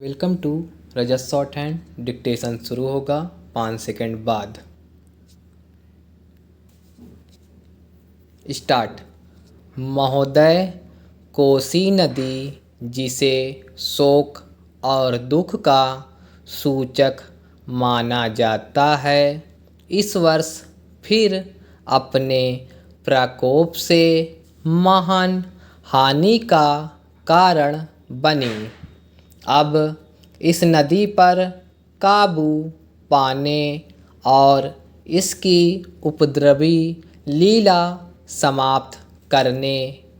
Welcome to Rajat shorthand. Dictation शुरू होगा 5 second बाद। स्टार्ट। महोदय, कोसी नदी, जिसे शोक और दुख का सूचक माना जाता है, इस वर्ष फिर अपने प्रकोप से महान हानि का कारण बनी। अब इस नदी पर काबू पाने और इसकी उपद्रवी लीला समाप्त करने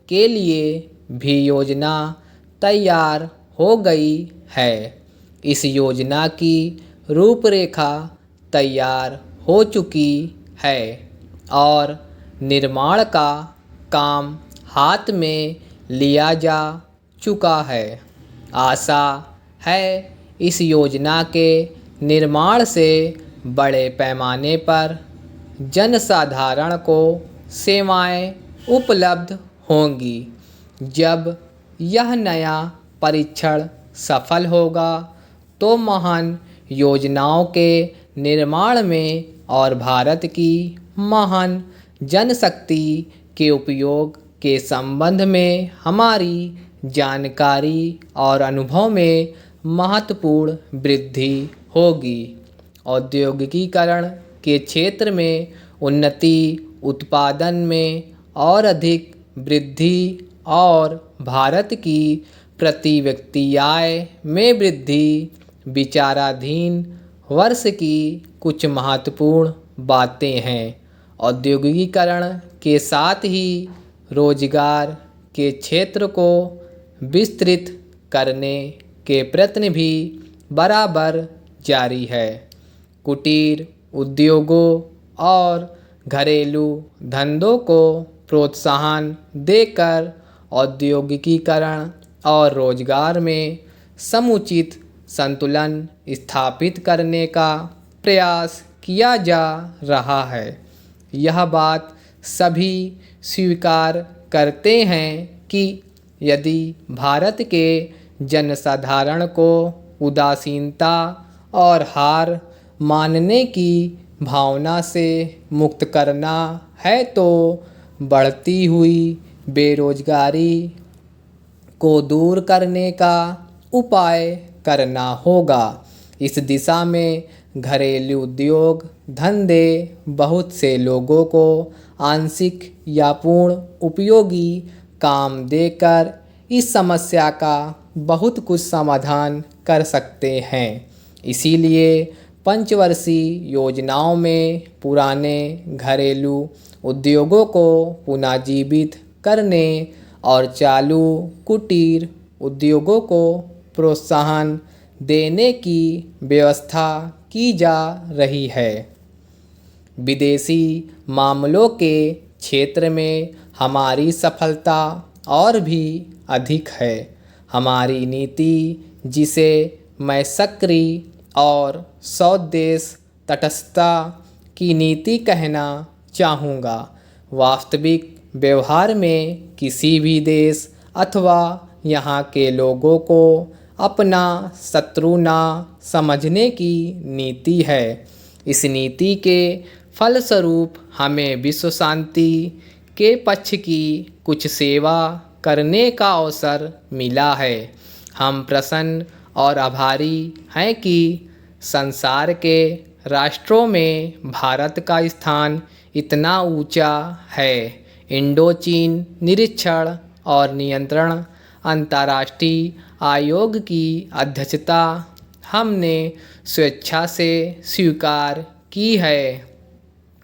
के लिए भी योजना तैयार हो गई है। इस योजना की रूपरेखा तैयार हो चुकी है और निर्माण का काम हाथ में लिया जा चुका है। आशा है इस योजना के निर्माण से बड़े पैमाने पर जनसाधारण को सेवाएं उपलब्ध होंगी। जब यह नया परीक्षण सफल होगा तो महान योजनाओं के निर्माण में और भारत की महान जनशक्ति के उपयोग के संबंध में हमारी जानकारी और अनुभव में महत्वपूर्ण वृद्धि होगी। औद्योगिकीकरण के क्षेत्र में उन्नति, उत्पादन में और अधिक वृद्धि और भारत की प्रति व्यक्ति आय में वृद्धि विचाराधीन वर्ष की कुछ महत्वपूर्ण बातें हैं। औद्योगिकीकरण के साथ ही रोजगार के क्षेत्र को विस्तृत करने के प्रयत्न भी बराबर जारी है। कुटीर उद्योगों और घरेलू धंधों को प्रोत्साहन देकर औद्योगिकीकरण और रोजगार में समुचित संतुलन स्थापित करने का प्रयास किया जा रहा है। यह बात सभी स्वीकार करते हैं कि यदि भारत के जनसाधारण को उदासीनता और हार मानने की भावना से मुक्त करना है तो बढ़ती हुई बेरोजगारी को दूर करने का उपाय करना होगा। इस दिशा में घरेलू उद्योग धंधे बहुत से लोगों को आंशिक या पूर्ण उपयोगी काम देकर इस समस्या का बहुत कुछ समाधान कर सकते हैं। इसीलिए पंचवर्षीय योजनाओं में पुराने घरेलू उद्योगों को पुनर्जीवित करने और चालू कुटीर उद्योगों को प्रोत्साहन देने की व्यवस्था की जा रही है। विदेशी मामलों के क्षेत्र में हमारी सफलता और भी अधिक है। हमारी नीति, जिसे मैं सक्रिय और स्वदेश तटस्थता की नीति कहना चाहूँगा, वास्तविक व्यवहार में किसी भी देश अथवा यहाँ के लोगों को अपना शत्रु ना समझने की नीति है। इस नीति के फलस्वरूप हमें विश्व शांति के पक्ष की कुछ सेवा करने का अवसर मिला है। हम प्रसन्न और आभारी हैं कि संसार के राष्ट्रों में भारत का स्थान इतना ऊंचा है। इंडोचीन निरीक्षण और नियंत्रण अंतर्राष्ट्रीय आयोग की अध्यक्षता हमने स्वेच्छा से स्वीकार की है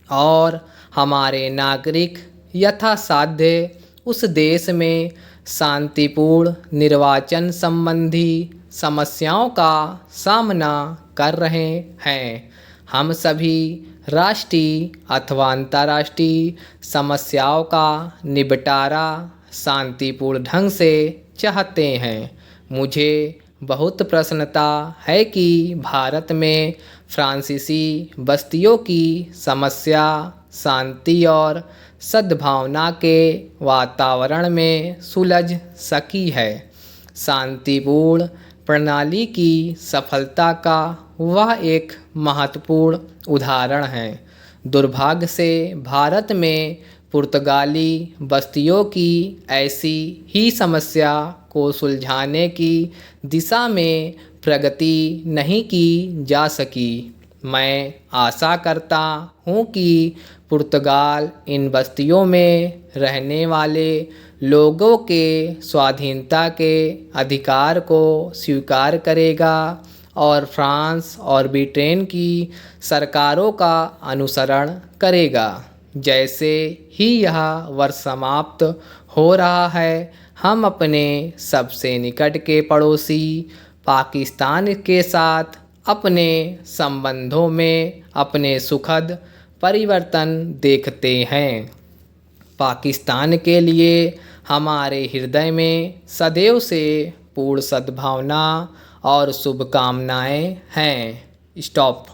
और हमारे नागरिक यथासाध्य उस देश में शांतिपूर्ण निर्वाचन संबंधी समस्याओं का सामना कर रहे हैं। हम सभी राष्ट्रीय अथवा अंतर्राष्ट्रीय समस्याओं का निपटारा शांतिपूर्ण ढंग से चाहते हैं। मुझे बहुत प्रसन्नता है कि भारत में फ्रांसीसी बस्तियों की समस्या शांति और सद्भावना के वातावरण में सुलझ सकी है। शांतिपूर्ण प्रणाली की सफलता का वह एक महत्वपूर्ण उदाहरण है। दुर्भाग्य से भारत में पुर्तगाली बस्तियों की ऐसी ही समस्या को सुलझाने की दिशा में प्रगति नहीं की जा सकी। मैं आशा करता हूँ कि पुर्तगाल इन बस्तियों में रहने वाले लोगों के स्वाधीनता के अधिकार को स्वीकार करेगा और फ्रांस और ब्रिटेन की सरकारों का अनुसरण करेगा। जैसे ही यह वर्ष समाप्त हो रहा है, हम अपने सबसे निकट के पड़ोसी पाकिस्तान के साथ अपने संबंधों में अपने सुखद परिवर्तन देखते हैं। पाकिस्तान के लिए हमारे हृदय में सदैव से पूर्ण सद्भावना और शुभकामनाएं हैं। स्टॉप।